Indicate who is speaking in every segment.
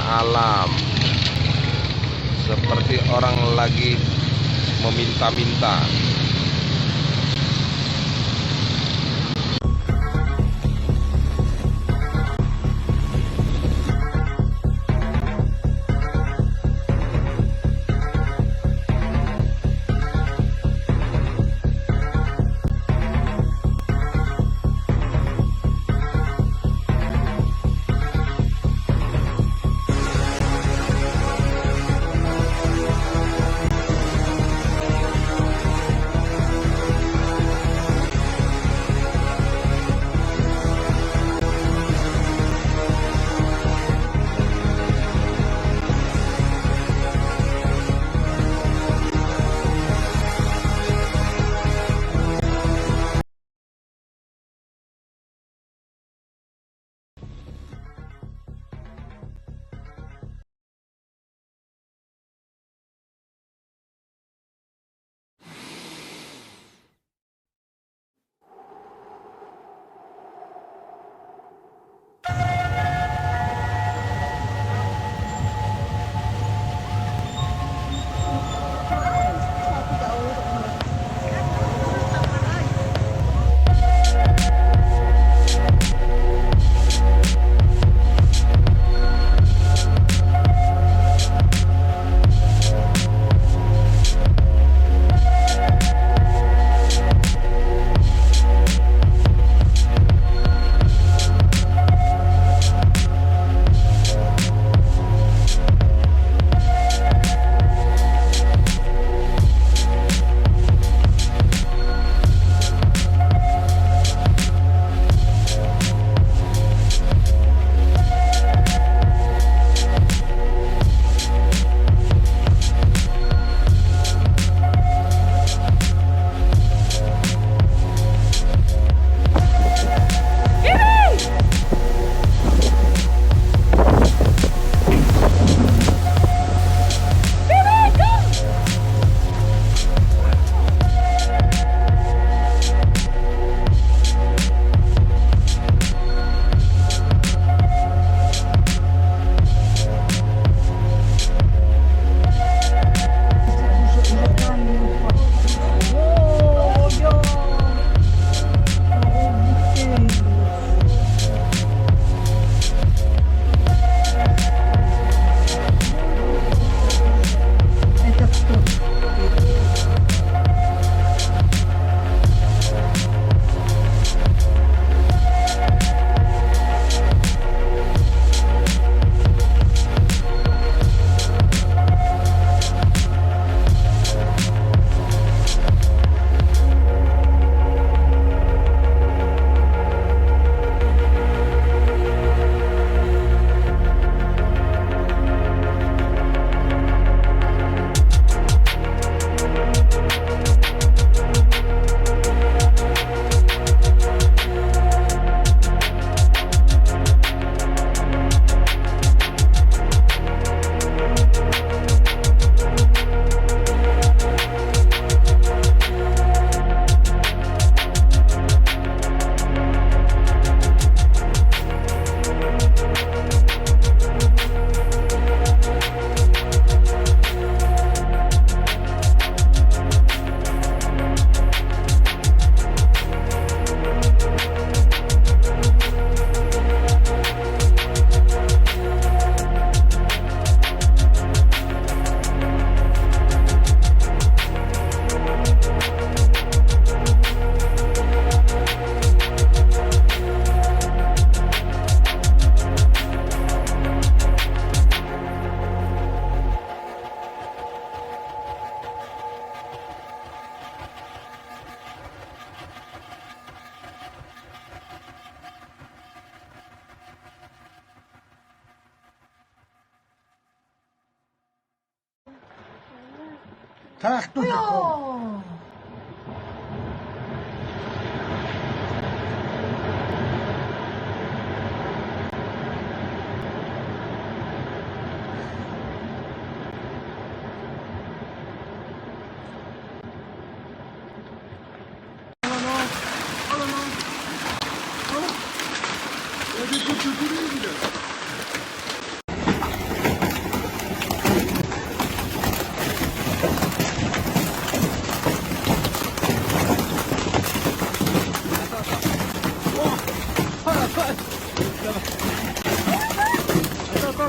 Speaker 1: alam, seperti orang lagi meminta-minta.
Speaker 2: تخت تو يا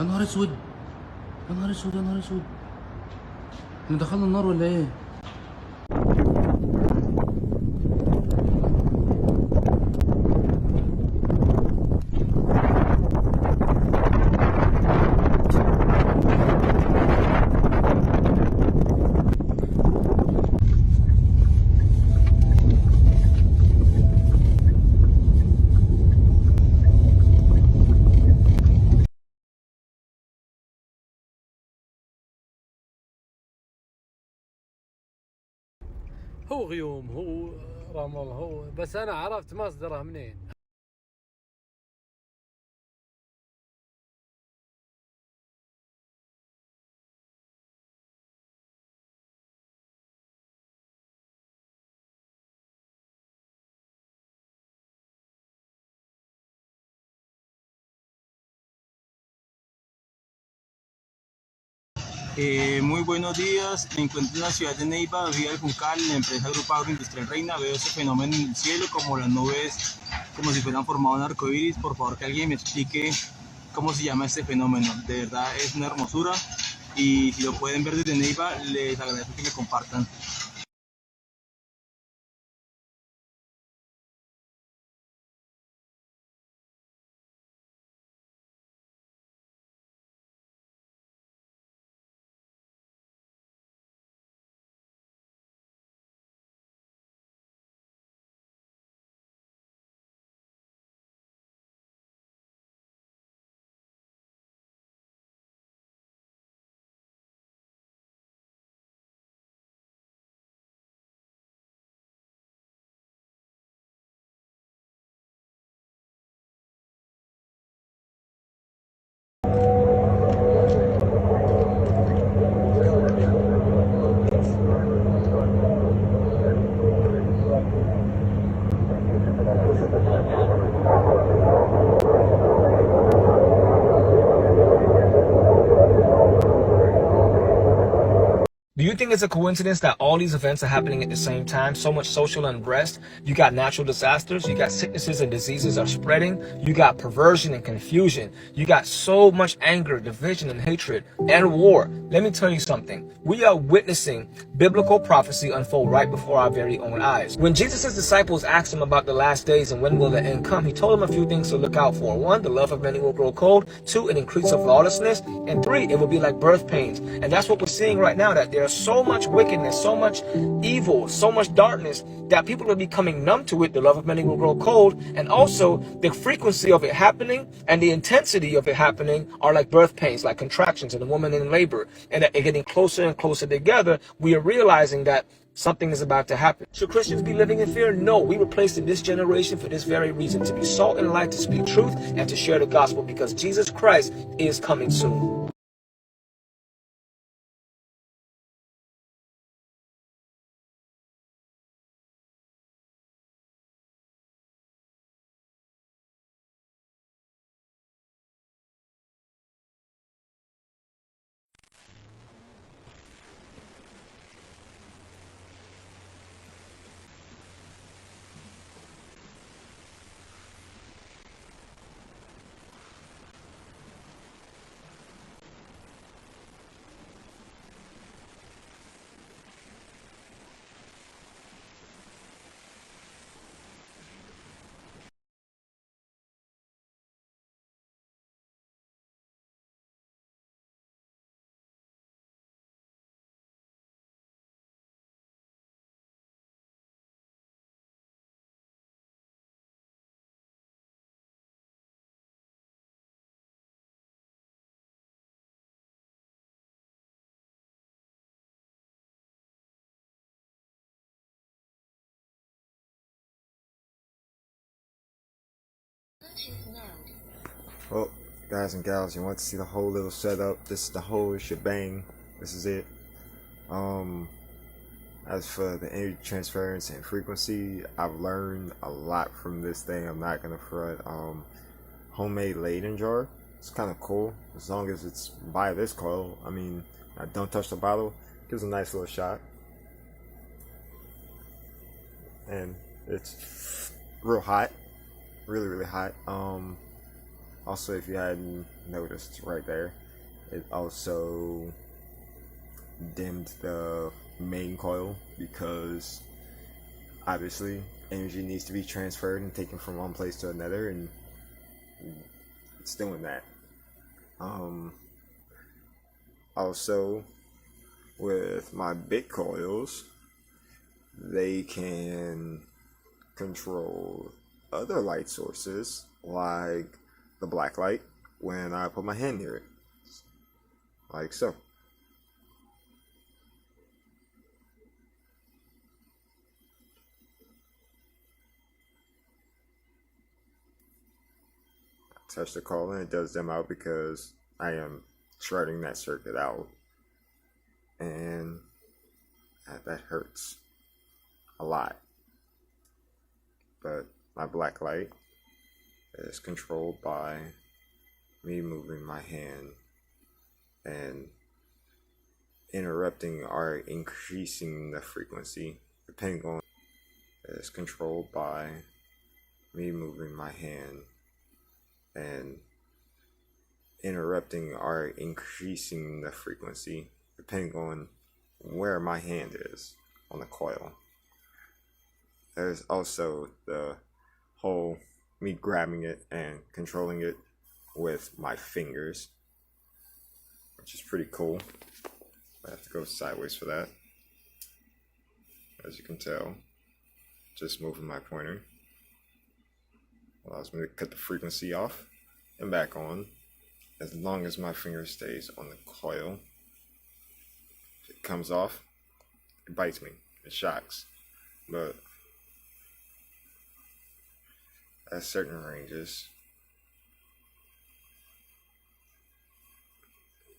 Speaker 2: نهار اسود، يا نهار اسود، يا نهار اسود، احنا دخلنا النار ولا ايه؟
Speaker 3: هو غيوم، هو رمل، هو بس انا عرفت مصدره منين.
Speaker 4: Muy buenos días, me encuentro en la ciudad de Neiva, vía del Juncal, en la empresa Grupo Agroindustrial Reina. Veo este fenómeno en el cielo, como las nubes, como si fueran formado un arco iris. Por favor, que alguien me explique cómo se llama este fenómeno. De verdad es una hermosura, y si lo pueden ver desde Neiva, les agradezco que me compartan.
Speaker 5: Do you think it's a coincidence that all these events are happening at the same time? So much social unrest. You got natural disasters. You got sicknesses and diseases are spreading. You got perversion and confusion. You got so much anger, division, and hatred, and war. Let me tell you something. We are witnessing biblical prophecy unfold right before our very own eyes. When Jesus' disciples asked him about the last days and when will the end come, he told them a few things to look out for. 1, the love of many will grow cold. 2, an increase of lawlessness. And 3, it will be like birth pains. And that's what we're seeing right now, that there there's so much wickedness, so much evil, so much darkness that people are becoming numb to it. The love of many will grow cold. And also the frequency of it happening and the intensity of it happening are like birth pains, like contractions in a woman in labor. And that getting closer and closer together, we are realizing that something is about to happen. Should Christians be living in fear? No, we were placed in this generation for this very reason, to be salt and light, to speak truth, and to share the gospel, because Jesus Christ is coming soon.
Speaker 6: Well, guys and gals, you want to see the whole little setup. This is the whole shebang. This is it. As for the energy transference and frequency, I've learned a lot from this thing. I'm not gonna front. Homemade Leyden jar. It's kind of cool as long as it's by this coil. I mean, don't touch the bottle. Gives a nice little shot, and it's real hot, really hot. Also, if you hadn't noticed right there, it also dimmed the main coil because obviously energy needs to be transferred and taken from one place to another, and it's doing that. Also, with my big coils, they can control other light sources like the black light when I put my hand near it, like so. Touch the coil and it does dim out because I am shredding that circuit out, and that hurts a lot. But my black light is controlled by me moving my hand and interrupting or increasing the frequency depending on. Is controlled by me moving my hand and interrupting or increasing the frequency depending on where my hand is on the coil. There's also the whole me grabbing it and controlling it with my fingers, which is pretty cool. I have to go sideways for that. As you can tell, just moving my pointer allows me to cut the frequency off and back on as long as my finger stays on the coil. If it comes off, it bites me, it shocks. But at certain ranges,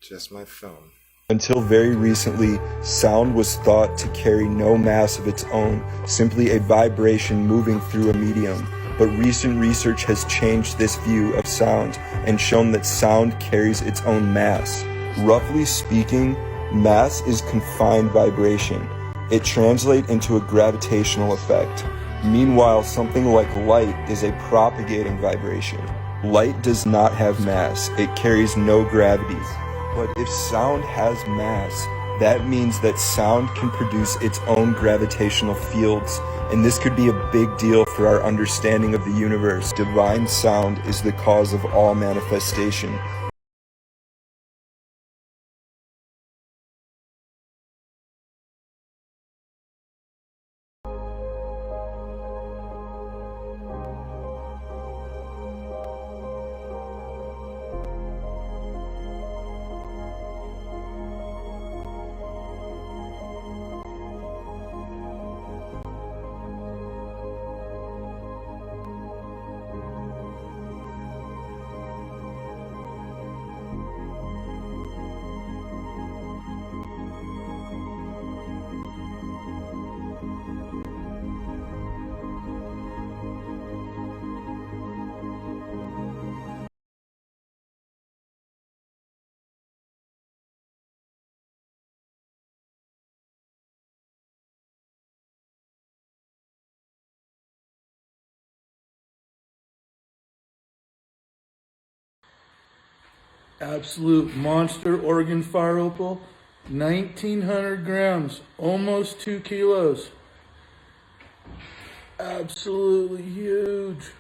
Speaker 6: just my thumb.
Speaker 7: Until very recently, sound was thought to carry no mass of its own, simply a vibration moving through a medium. But recent research has changed this view of sound and shown that sound carries its own mass. Roughly speaking, mass is confined vibration. It translates into a gravitational effect. Meanwhile, something like light is a propagating vibration. Light does not have mass. It carries no gravity. But if sound has mass, that means that sound can produce its own gravitational fields, and this could be a big deal for our understanding of the universe. Divine sound is the cause of all manifestation.
Speaker 2: Absolute monster organ fire opal. 1,900 grams, almost 2 kilos. Absolutely huge.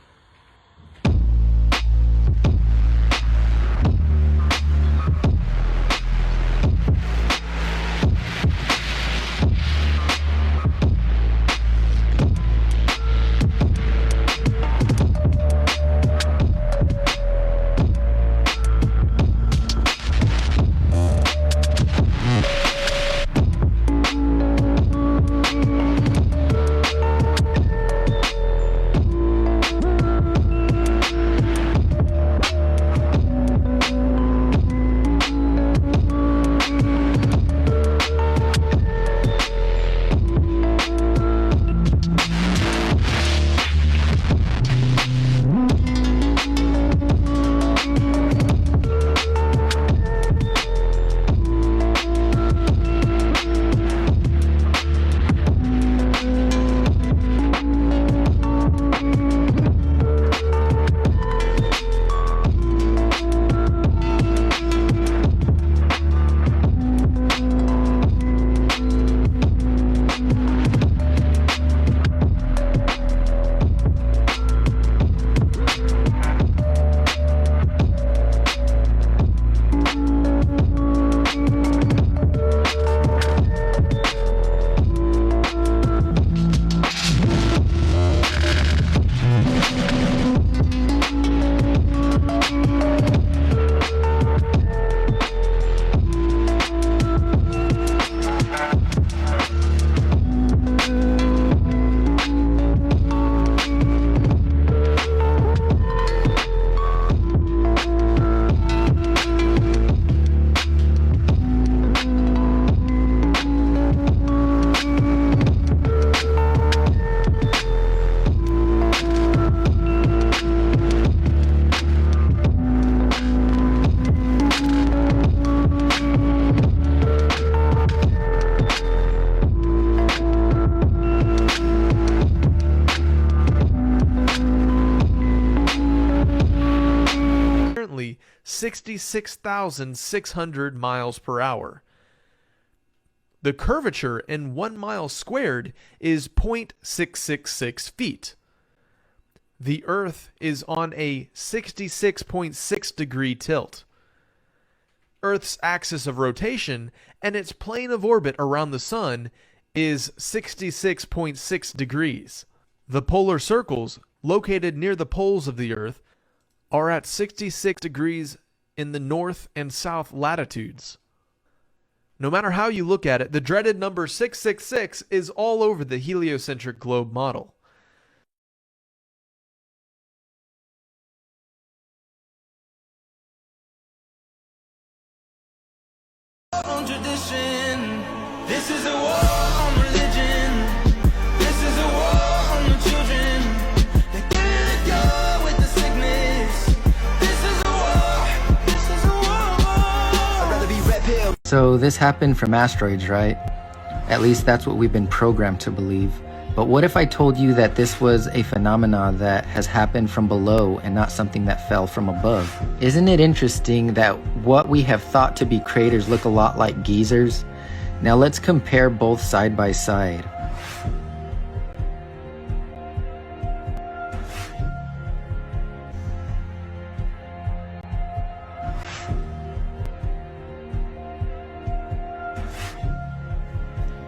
Speaker 8: Currently 66,600 miles per hour. The curvature in 1 mile squared is 0.666 feet. The Earth is on a 66.6 degree tilt. Earth's axis of rotation and its plane of orbit around the Sun is 66.6 degrees. The polar circles, located near the poles of the Earth, are at 66 degrees in the north and south latitudes. No matter how you look at it, the dreaded number 666 is all over the heliocentric globe model.
Speaker 9: On tradition, this is a war on religion. This is a war on the children. They can't go with the sickness. This is a war. This is a war. I'd rather be red pill.
Speaker 10: So this happened from asteroids, right? At least that's what we've been programmed to believe. But what if I told you that this was a phenomenon that has happened from below and not something that fell from above? Isn't it interesting that what we have thought to be craters look a lot like geysers? Now let's compare both side by side.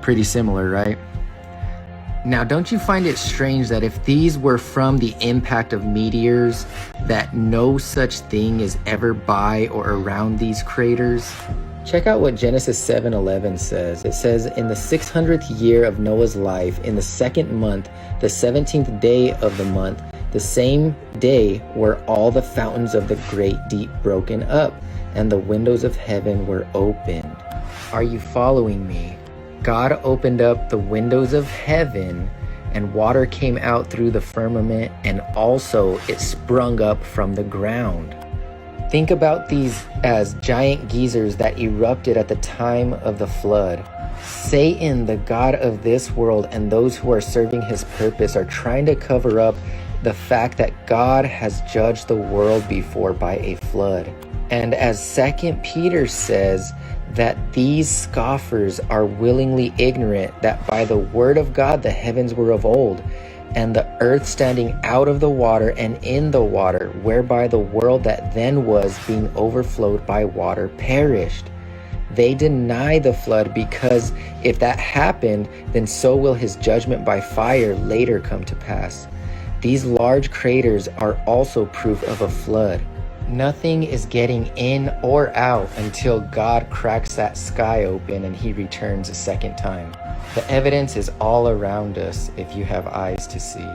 Speaker 10: Pretty similar, right? Now, don't you find it strange that if these were from the impact of meteors, that no such thing is ever by or around these craters? Check out what Genesis 7:11 says. It says, in the 600th year of Noah's life, in the 2nd month, the 17th day of the month, the same day were all the fountains of the great deep broken up, and the windows of heaven were opened. Are you following me? God opened up the windows of heaven, and water came out through the firmament, and also it sprung up from the ground. Think about these as giant geysers that erupted at the time of the flood. Satan, the god of this world, and those who are serving his purpose are trying to cover up the fact that God has judged the world before by a flood. And as 2 Peter says, that these scoffers are willingly ignorant that by the word of God the heavens were of old, and the earth standing out of the water and in the water, whereby the world that then was, being overflowed by water, perished. They deny the flood because if that happened, then so will his judgment by fire later come to pass. These large craters are also proof of a flood. Nothing is getting in or out until God cracks that sky open and he returns a second time. The evidence is all around us if you have eyes to see.